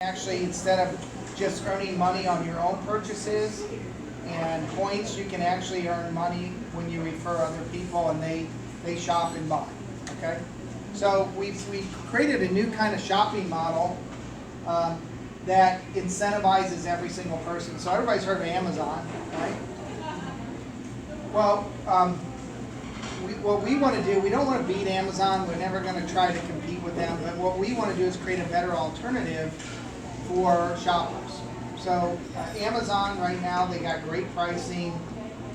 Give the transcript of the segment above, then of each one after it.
Actually, instead of just earning money on your own purchases and points, you can actually earn money when you refer other people and they shop and buy. Okay? So we've created a new kind of shopping model that incentivizes every single person. So everybody's heard of Amazon, right? Well, what we want to do, we don't want to beat Amazon. We're never going to try to compete with them. But what we want to do is create a better alternative for shoppers. So Amazon right now, they got great pricing,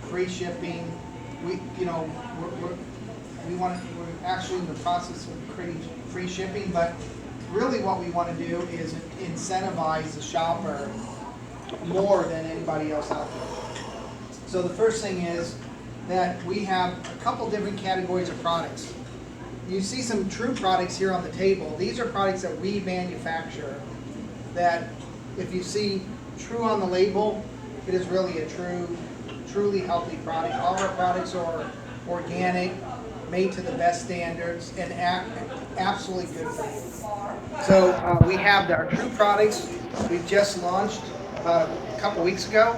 free shipping. We're actually in the process of creating free shipping, but really what we want to do is incentivize the shopper more than anybody else out there. So the first thing is that we have a couple different categories of products. You see some true products here on the table. These are products that we manufacture that if you see true on the label, it is really a truly healthy product. All of our products are organic, made to the best standards, and absolutely good for you. So we have our true products. We've just launched about a couple weeks ago.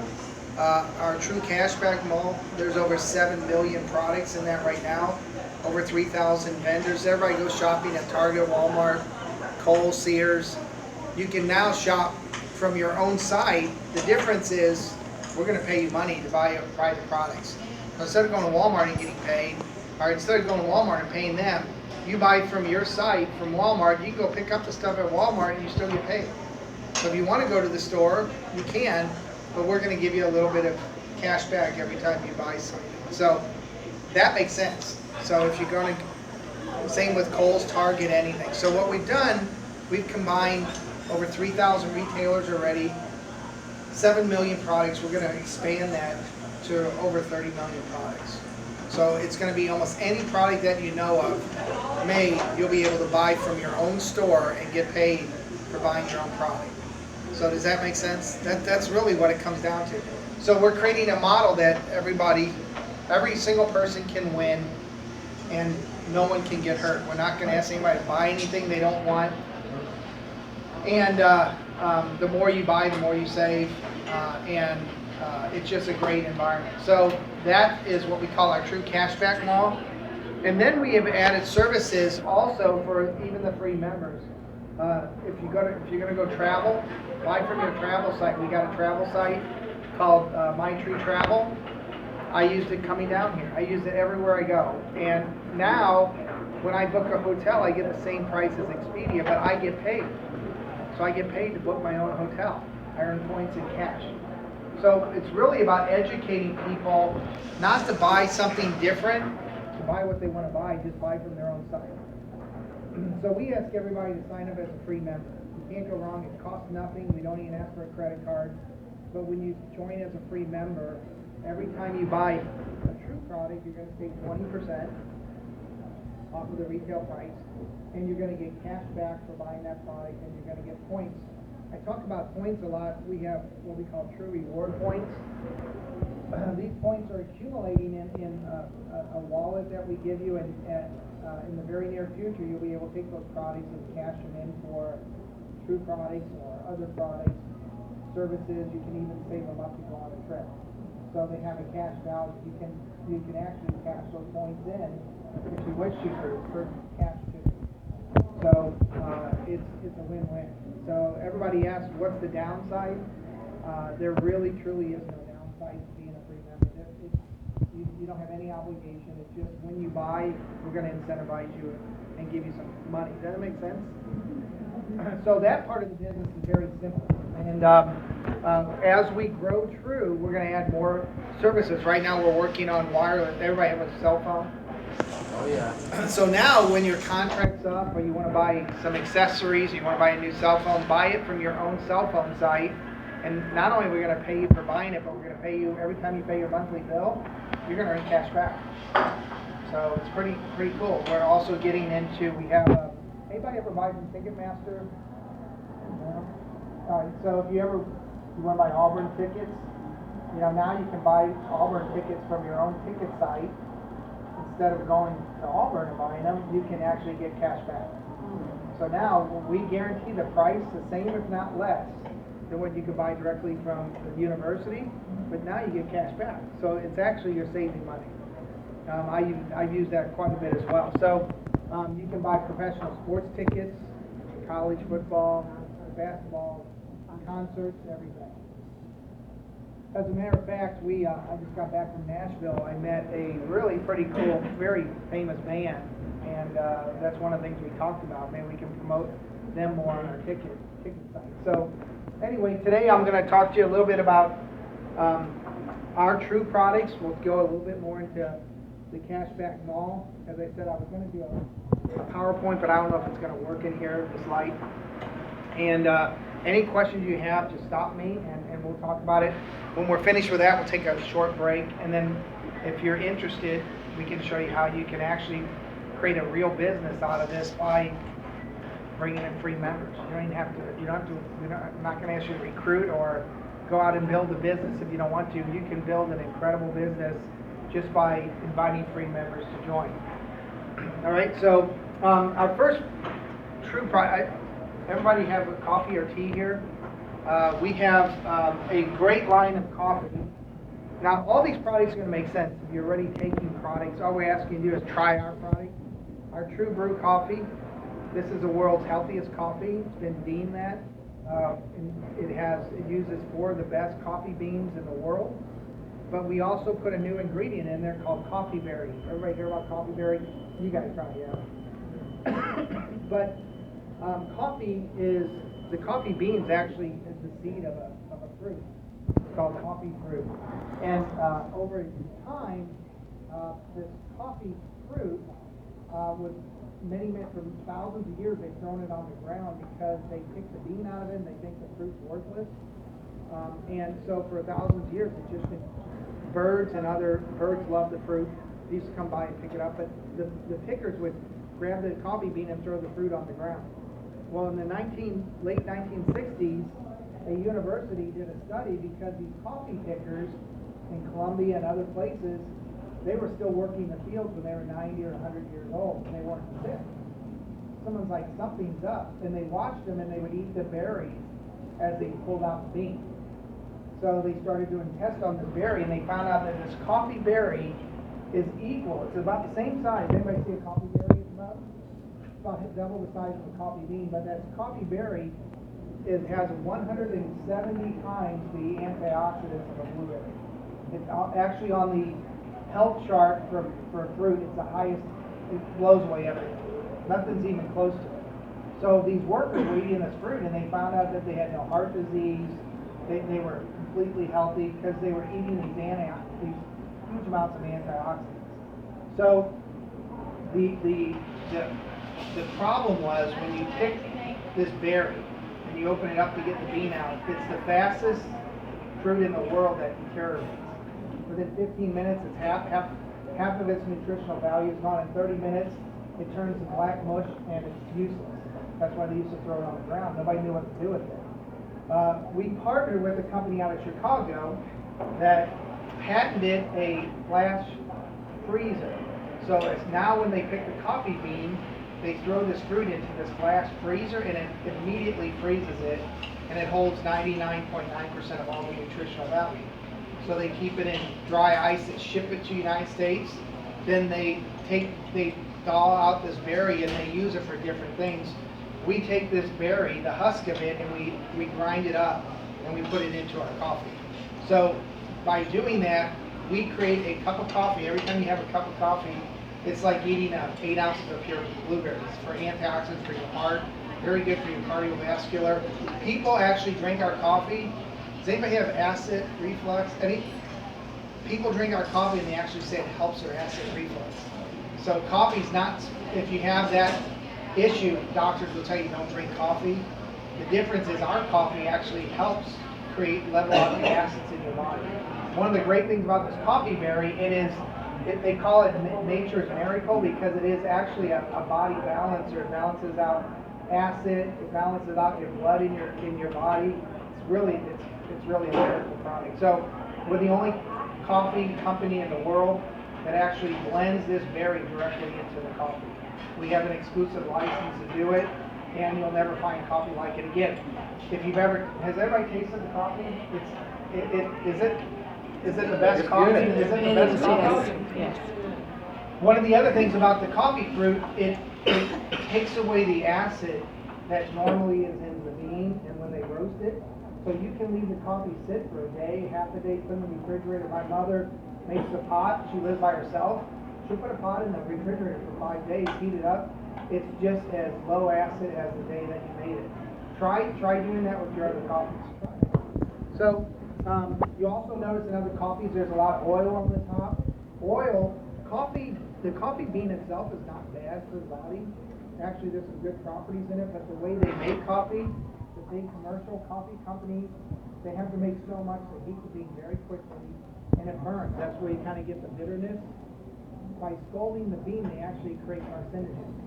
Our true cashback mall, there's over 7 million products in that right now. Over 3,000 vendors. Everybody goes shopping at Target, Walmart, Kohl's, Sears. You can now shop from your own site. The difference is we're going to pay you money to buy the products. So instead of going to Walmart and getting paid, or instead of going to Walmart and paying them, you buy from your site, from Walmart. You can go pick up the stuff at Walmart and you still get paid. So if you want to go to the store, you can, but we're going to give you a little bit of cash back every time you buy something. So that makes sense. So if you're going to, same with Kohl's, Target, anything. So what we've done, we've combined over 3,000 retailers already, 7 million products. We're going to expand that to over 30 million products. So it's going to be almost any product that you know of made, you'll be able to buy from your own store and get paid for buying your own product. So does that make sense? That's really what it comes down to. So we're creating a model that every single person can win and no one can get hurt. We're not going to ask anybody to buy anything they don't want. And the more you buy, the more you save, and it's just a great environment. So that is what we call our true cashback mall. And then we have added services also for even the free members. If you're going to go travel, buy from your travel site. We got a travel site called MyTruGlobal. I used it coming down here. I use it everywhere I go. And now, when I book a hotel, I get the same price as Expedia, but I get paid. So I get paid to book my own hotel. I earn points in cash. So it's really about educating people not to buy something different, to buy what they want to buy, just buy from their own site. So we ask everybody to sign up as a free member. You can't go wrong. It costs nothing. We don't even ask for a credit card. But when you join as a free member, every time you buy a true product, you're going to save 20% off of the retail price, and you're going to get cash back for buying that product, and you're going to get points. I talk about points a lot. We have what we call true reward points. These points are accumulating in a wallet that we give you, and in the very near future, you'll be able to take those products and cash them in for true products or other products, services. You can even save them up to go on a trip. So they have a cash value. You can actually cash those points in if you wish to for cash too. So it's a win-win. So everybody asks, what's the downside? There really, truly is no downside to being a free member. You don't have any obligation. It's just when you buy, we're going to incentivize you and give you some money. Does that make sense? So that part of the business is very simple. And as we grow true, we're going to add more services. Right now we're working on wireless. Everybody have a cell phone? Oh yeah. So now when your contract's up or you want to buy some accessories, you want to buy a new cell phone, buy it from your own cell phone site. And not only are we going to pay you for buying it, but we're going to pay you every time you pay your monthly bill, you're going to earn cash back. So it's pretty cool. We're also getting into, we have, anybody ever buy from Ticketmaster? No? All right, so if you want to buy Auburn tickets, now you can buy Auburn tickets from your own ticket site. Instead of going to Auburn and buying them, you can actually get cash back. So now we guarantee the price the same, if not less, than what you could buy directly from the university, but now you get cash back. So it's actually you're saving money. I've used that quite a bit as well. So you can buy professional sports tickets, college football, basketball, concerts, everything. As a matter of fact, I just got back from Nashville. I met a really pretty cool, very famous band, and that's one of the things we talked about. Maybe we can promote them more on our ticket site. So anyway, today I'm going to talk to you a little bit about our True products. We'll go a little bit more into the Cashback Mall. As I said, I was going to do a PowerPoint, but I don't know if it's going to work in here, this light. And any questions you have, just stop me and we'll talk about it. When we're finished with that, we'll take a short break. And then if you're interested, we can show you how you can actually create a real business out of this by bringing in free members. You don't even have to, I'm not going to ask you to recruit or go out and build a business if you don't want to. You can build an incredible business just by inviting free members to join. All right, so our first True product, everybody have a coffee or tea here? We have a great line of coffee. Now, all these products are going to make sense if you're already taking products. All we're asking you to do is try our product, our True Brew coffee. This is the world's healthiest coffee. It's been deemed that. It uses 4 of the best coffee beans in the world. But we also put a new ingredient in there called coffee berry. Everybody hear about coffee berry? You guys probably have. But the coffee beans actually is the seed of a fruit. It's called coffee fruit. And over time, this coffee fruit was for thousands of years, they've thrown it on the ground because they pick the bean out of it and they think the fruit's worthless. And so for thousands of years, it's just been birds love the fruit. They used to come by and pick it up, but the pickers would grab the coffee bean and throw the fruit on the ground. Well, in the late 1960s, a university did a study because these coffee pickers in Colombia and other places, they were still working the fields when they were 90 or 100 years old, and they weren't sick. Someone's like, something's up. And they watched them, and they would eat the berries as they pulled out the beans. So they started doing tests on this berry, and they found out that this coffee berry is equal. It's about the same size. Anybody see a coffee berry? It's about double the size of a coffee bean, but that coffee berry has 170 times the antioxidants of a blueberry. It's actually on the health chart for fruit. It's the highest. It blows away everything. Nothing's even close to it. So these workers were eating this fruit, and they found out that they had no heart disease. They were completely healthy because they were eating these huge amounts of antioxidants. So the problem was when you pick this berry and you open it up to get the bean out, it's the fastest fruit in the world that deteriorates. Within 15 minutes, it's half of its nutritional value is gone. In 30 minutes, it turns to black mush and it's useless. That's why they used to throw it on the ground. Nobody knew what to do with it. We partnered with a company out of Chicago that patented a flash freezer. So it's now when they pick the coffee bean, they throw this fruit into this flash freezer and it immediately freezes it, and it holds 99.9% of all the nutritional value. So they keep it in dry ice and ship it to the United States. Then they thaw out this berry and they use it for different things. We take this berry, the husk of it, and we grind it up and we put it into our coffee. So by doing that, we create a cup of coffee. Every time you have a cup of coffee, it's like eating 8 ounces of pure blueberries for antioxidants for your heart. Very good for your cardiovascular. People actually drink our coffee. Does anybody have acid reflux? People drink our coffee and they actually say it helps their acid reflux. So coffee's not, if you have that issue, doctors will tell you don't drink coffee. The difference is our coffee actually helps level out the acids in your body. One of the great things about this coffee berry, they call it nature's miracle because it is actually a body balancer. It balances out acid, it balances out your blood in your body. It's really a miracle product. So we're the only coffee company in the world that actually blends this berry directly into the coffee. We have an exclusive license to do it, and you'll never find coffee like it again. If you've ever, has everybody tasted the coffee? Is it the best It's coffee? good. Is it the best coffee? Yes. One of the other things about the coffee fruit, it takes away the acid that normally is in the bean and when they roast it. So you can leave the coffee sit for a day, half a day, put it in the refrigerator. My mother makes a pot, she lives by herself. She'll put a pot in the refrigerator for 5 days, heat it up. It's just as low acid as the day that you made it. Try doing that with your other coffees. So you also notice in other coffees there's a lot of oil on the top. Oil, the coffee bean itself is not bad for the body. Actually, there's some good properties in it, but the way they make coffee, the big commercial coffee companies, they have to make so much, they heat the bean very quickly, and it burns. That's where you kind of get the bitterness. By scalding the bean, they actually create carcinogens.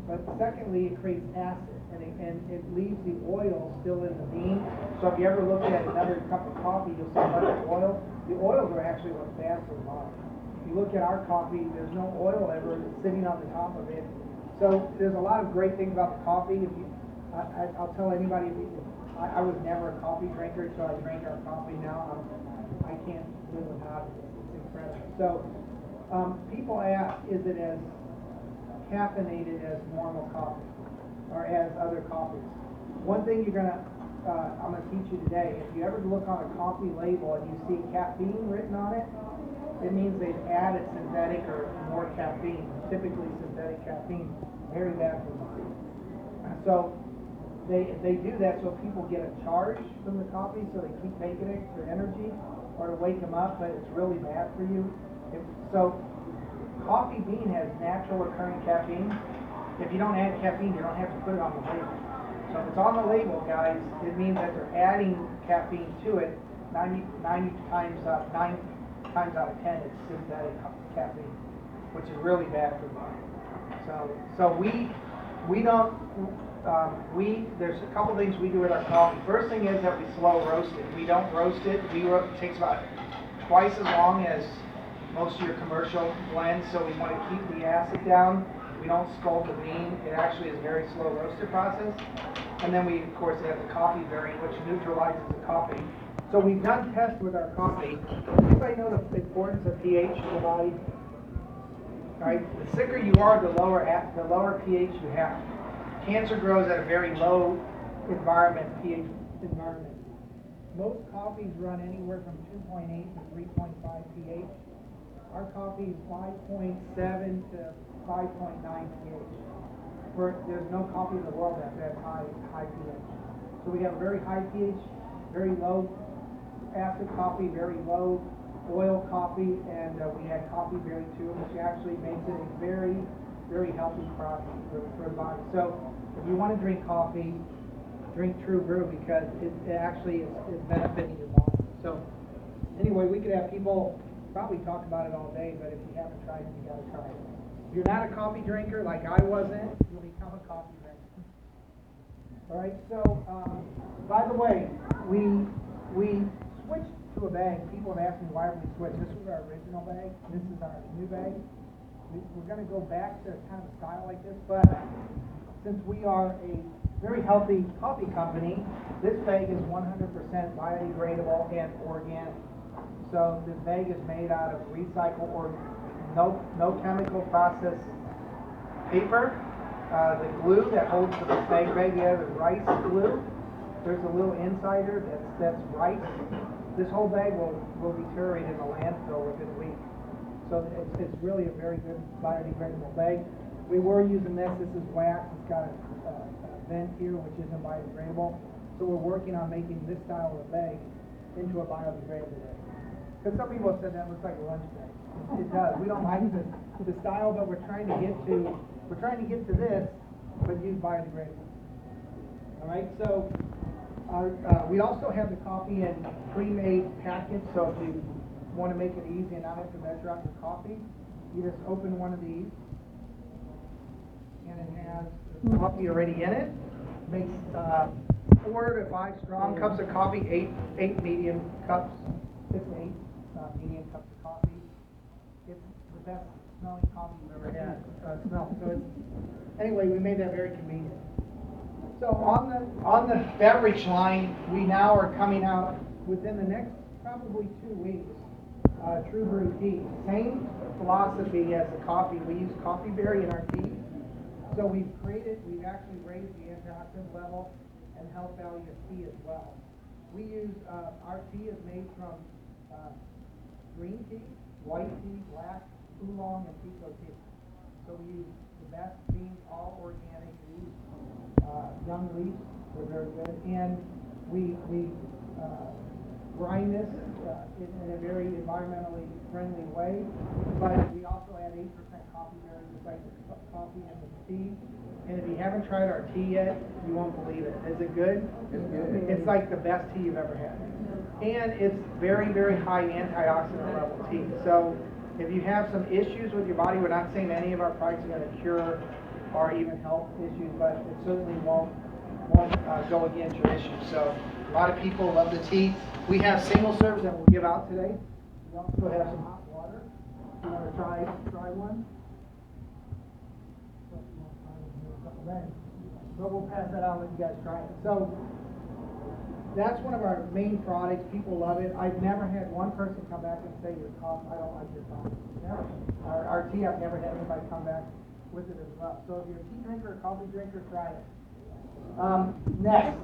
But secondly, it creates acid, and it leaves the oil still in the bean. So if you ever look at another cup of coffee, you'll see a bunch of oil. The oils are actually what's bad for the body. If you look at our coffee, there's no oil ever sitting on the top of it. So there's a lot of great things about the coffee. I'll tell anybody, I was never a coffee drinker, so I drink our coffee now. I can't live without it. It's incredible. So people ask, is it as caffeinated as normal coffee or as other coffees? One thing I'm gonna teach you today, if you ever look on a coffee label and you see caffeine written on it, it means they've added synthetic or more caffeine, typically synthetic caffeine, very bad for the body. So they do that so people get a charge from the coffee, so they keep taking it for energy or to wake them up, but it's really bad for you. So coffee bean has natural occurring caffeine. If you don't add caffeine, you don't have to put it on the label. So if it's on the label, guys, it means that they're adding caffeine to it. 9 times out of 10, it's synthetic caffeine, which is really bad for the body. So we don't, there's a couple things we do with our coffee. First thing is that we slow roast it. We don't roast it. It takes about twice as long as most of your commercial blends, so we want to keep the acid down. We don't scald the bean. It actually is a very slow roasted process. And then we, of course, have the coffee variant, which neutralizes the coffee. So we've done tests with our coffee. Anybody know the importance of pH in the body? All right, the sicker you are, the lower pH you have. Cancer grows at a very low pH environment. Most coffees run anywhere from 2.8 to 3.5 pH. Our coffee is 5.7 to 5.9 pH. There's no coffee in the world that has high pH. So we have a very high pH, very low acid coffee, very low oil coffee, and we add coffee berry to it, which actually makes it a very, very healthy product for the body. So if you want to drink coffee, drink True Brew because it actually is benefiting your body. So anyway, we could have people probably talk about it all day, but if you haven't tried it, you got to try it. If you're not a coffee drinker like I wasn't, you'll become a coffee drinker. All right. So by the way, we switched to a bag. People have asked me why we switched. This was our original bag. This is our new bag. We're going to go back to kind of a style like this, but since we are a very healthy coffee company, this bag is 100% biodegradable and organic. So this bag is made out of recycled or no chemical process paper. The glue that holds the bag together is rice glue. There's a little insider that's rice. This whole bag will deteriorate in the landfill within a week. So it's really a very good biodegradable bag. We were using this. This is wax. It's got a vent here, which isn't biodegradable. So we're working on making this style of bag into a biodegradable bag. Because some people have said that looks like a lunch bag. It does. We don't like the style, but we're trying to get to this, but use biodegradable. All right. So we also have the coffee in pre-made packets. So if you want to make it easy and not have to measure out your coffee, you just open one of these, and it has the coffee already in it. Makes 4 to 5 strong cups of coffee, 8 medium cups, 6 to 8 medium cups of coffee. It's the best smelling coffee you've ever had. So anyway, we made that very convenient. So on the beverage line, we now are coming out within the next probably 2 weeks. True Brew tea. Same philosophy as the coffee. We use coffee berry in our tea. So we've actually raised the antioxidant level and health value of tea as well. We use, our tea is made from green tea, white tea, black, oolong, and pekoe tea. So we use the best beans, all organic. We use young leaves, they're very good. And we grind this in a very environmentally friendly way. But we also add 8% coffee berry, just like the coffee and the tea. And if you haven't tried our tea yet, you won't believe it. Is it good? It's good. It's like the best tea you've ever had. And it's very, very high antioxidant level tea. So if you have some issues with your body, we're not saying any of our products are going to cure or even help issues, but it certainly won't go against your issues. So a lot of people love the tea. We have single serves that we'll give out today. We also have some hot water. If you want to try one. But we'll pass that out and let you guys try it. So that's one of our main products. People love it. I've never had one person come back and say your coffee, I don't like your coffee. Never. Our tea, I've never had anybody come back with it as well. So if you're a tea drinker or coffee drinker, try it. Next.